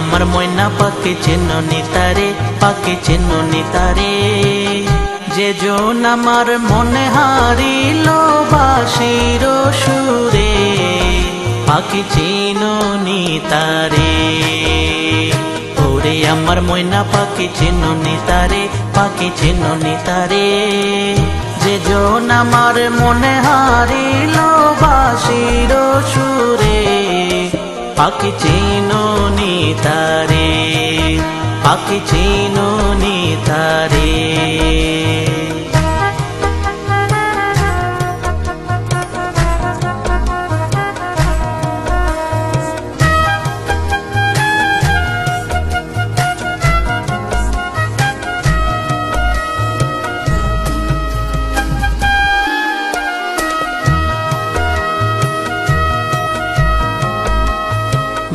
আমার ময়না পাকে চেনো নিতারে, পাকে চেনো নিতারে। যে জন আমার মনে হারিল বাঁশির সুরে, পাকে চেনো নিতারে। ওরে আমার ময়না পাকে চেনো নিতারে, পাকে চেনো নিতারে। যে জন আমার মনে হারিল বাঁশির সুরে, পাকে চেনো নিতারে, পাকে চেনো নিতারে।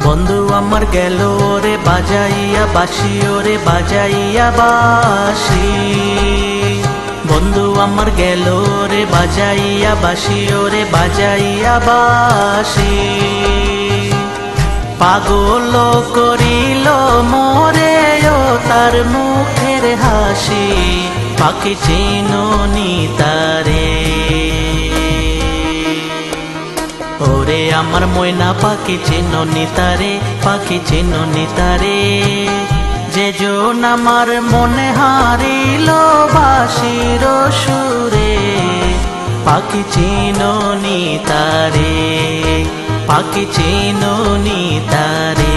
বন্ধু আমার গেল ওরে বাজাইয়া বাঁশি, ওরে বাজাইয়া বাঁশি। বন্ধু আমার গেল ওরে বাজাইয়া বাঁশি, ওরে বাজাইয়া বাঁশি। পাগল করিল মোরে ও তার মুখের হাসি, পাকে চেনো নিতারে। ওরে আমার ময়না পাকে চেনো নিতারে, পাকে চেনো নিতারে। যে জন আমার মনে হারিল বাঁশির সুরে, পাকে চেনো নিতারে, পাকে চেনো নিতারে।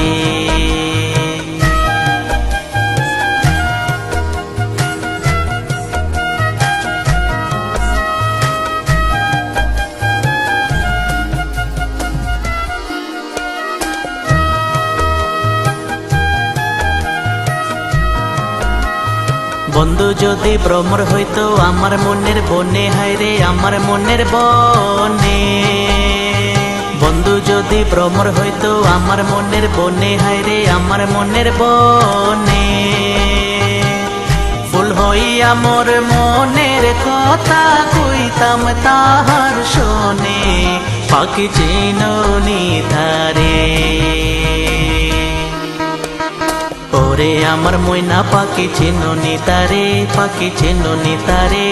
বন্ধু যদি ভ্রমর হইতো আমার মনের বনে, হায়রে আমার মনের বনে। বন্ধু যদি ভ্রমর হইতো আমার মনের বনে, হায়রে আমার মনের বনে। ফুল হইয়া মোর মনের কথা কইতাম তাহার শোনে, পাকে চেনো নিতারে। ওরে আমার ময়না পাকে চেনো নিতারে, পাকে চেনো নিতারে।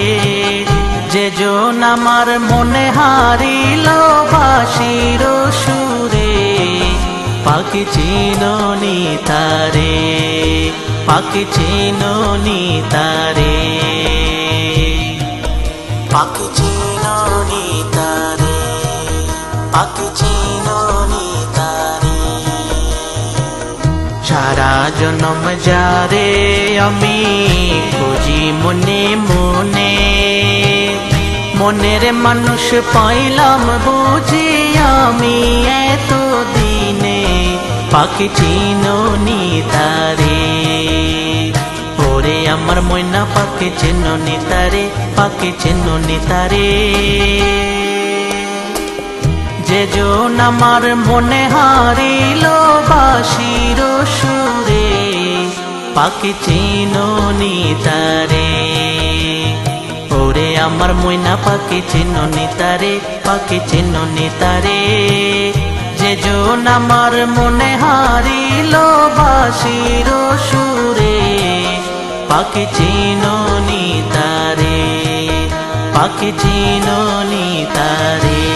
যে জন আমার মনে হারিল বাঁশির সুরে, পাকে চেনো নিতারে, পাকে চেনো নিতারে, পাকে চেনো নিতারে, পাকে চেনো নিতারে। সারা জনম যারে আমি খুঁজি মনে মনে, মনের মানুষ পাইলাম বুঝি আমি এত দিনে, পাকে চেনো নিতারে। ওরে আমার ময়না পাকে চেনো নিতারে, পাকে চেনো নিতারে। যে জন আমার মনে হারিল বাঁশির সুরে, পাকে চেনো নিতারে। ওরে আমার ময়না পাকে চেনো নিতারে, পাকে চেনো নিতারে। যে জন আমার মনে হারিল বাঁশির সুরে, পাকে চেনো নিতারে, পাকে চেনো নিতারে।